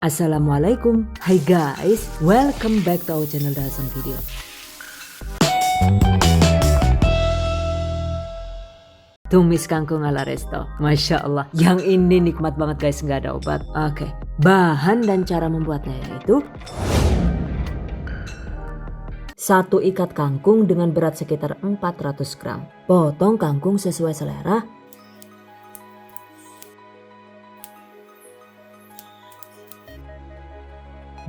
Assalamualaikum, hai guys, welcome back to our channel Dahasan Video. Tumis kangkung ala resto, Masya Allah, yang ini nikmat banget guys, nggak ada obat. Oke, bahan dan cara membuatnya yaitu 1 ikat kangkung dengan berat sekitar 400 gram. Potong kangkung sesuai selera.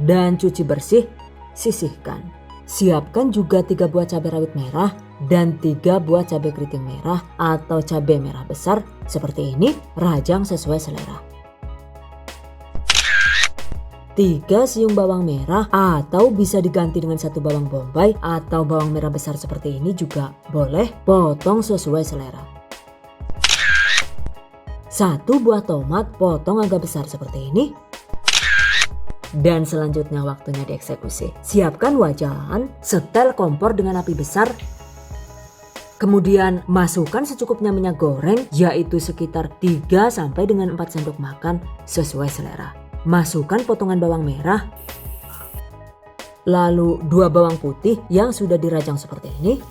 Dan cuci bersih, sisihkan. Siapkan juga 3 buah cabai rawit merah dan 3 buah cabai keriting merah atau cabai merah besar seperti ini, rajang sesuai selera. 3 siung bawang merah atau bisa diganti dengan 1 bawang bombay atau bawang merah besar seperti ini juga boleh, potong sesuai selera. 1 buah tomat potong agak besar seperti ini. Dan selanjutnya waktunya dieksekusi. Siapkan wajan, setel kompor dengan api besar. Kemudian masukkan secukupnya minyak goreng yaitu sekitar 3 sampai dengan 4 sendok makan sesuai selera. Masukkan potongan bawang merah. Lalu 2 bawang putih yang sudah dirajang seperti ini.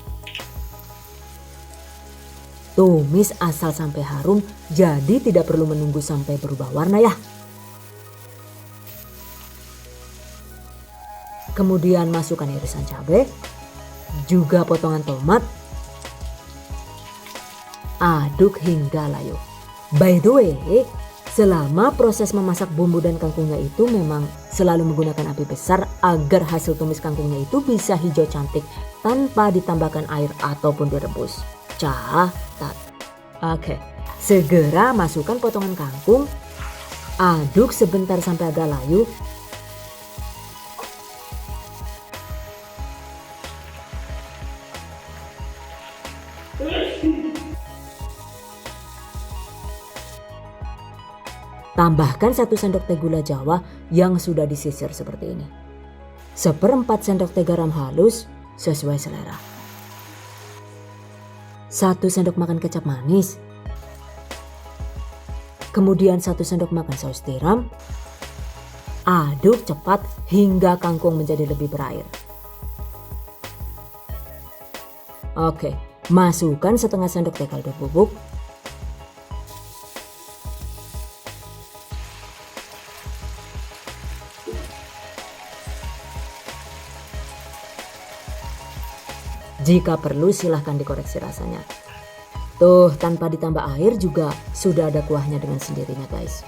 Tumis asal sampai harum, jadi tidak perlu menunggu sampai berubah warna ya. Kemudian masukkan irisan cabai, juga potongan tomat. Aduk hingga layu. By the way, selama proses memasak bumbu dan kangkungnya itu memang selalu menggunakan api besar agar hasil tumis kangkungnya itu bisa hijau cantik tanpa ditambahkan air ataupun direbus. Catat. Oke, segera masukkan potongan kangkung. Aduk sebentar sampai agak layu. Tambahkan 1 sendok teh gula jawa yang sudah disisir seperti ini. 1/4 sendok teh garam halus sesuai selera. 1 sendok makan kecap manis. Kemudian 1 sendok makan saus tiram. Aduk cepat hingga kangkung menjadi lebih berair. Oke, masukkan 1/2 sendok teh kaldu bubuk. Jika perlu silahkan dikoreksi rasanya. Tuh, tanpa ditambah air juga sudah ada kuahnya dengan sendirinya guys.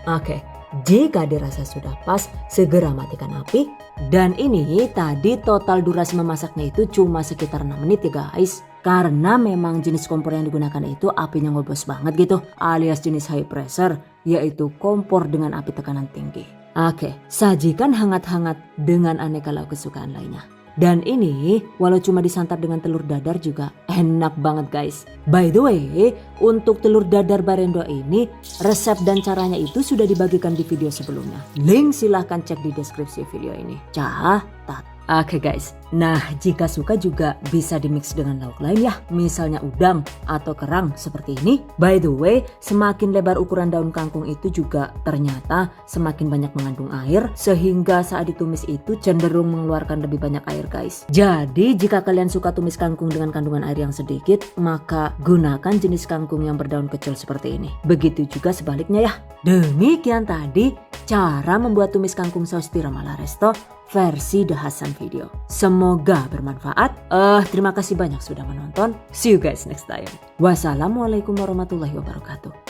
Oke, jika dirasa sudah pas, segera matikan api. Dan ini tadi total durasi memasaknya itu cuma sekitar 6 menit ya guys. Karena memang jenis kompor yang digunakan itu apinya ngobos banget gitu, alias jenis high pressure, yaitu kompor dengan api tekanan tinggi. Oke, sajikan hangat-hangat dengan aneka lauk kesukaan lainnya. Dan ini walau cuma disantap dengan telur dadar juga enak banget guys. By the way, untuk telur dadar barendo ini resep dan caranya itu sudah dibagikan di video sebelumnya. Link silahkan cek di deskripsi video ini. Catat. Oke guys, nah jika suka juga bisa dimix dengan lauk lain ya, misalnya udang atau kerang seperti ini. By the way, semakin lebar ukuran daun kangkung itu juga ternyata semakin banyak mengandung air, sehingga saat ditumis itu cenderung mengeluarkan lebih banyak air guys. Jadi jika kalian suka tumis kangkung dengan kandungan air yang sedikit, maka gunakan jenis kangkung yang berdaun kecil seperti ini. Begitu juga sebaliknya ya. Demikian tadi cara membuat tumis kangkung saus tiram ala resto versi Dahasan Video. Semoga bermanfaat. Terima kasih banyak sudah menonton. See you guys next time. Wassalamualaikum warahmatullahi wabarakatuh.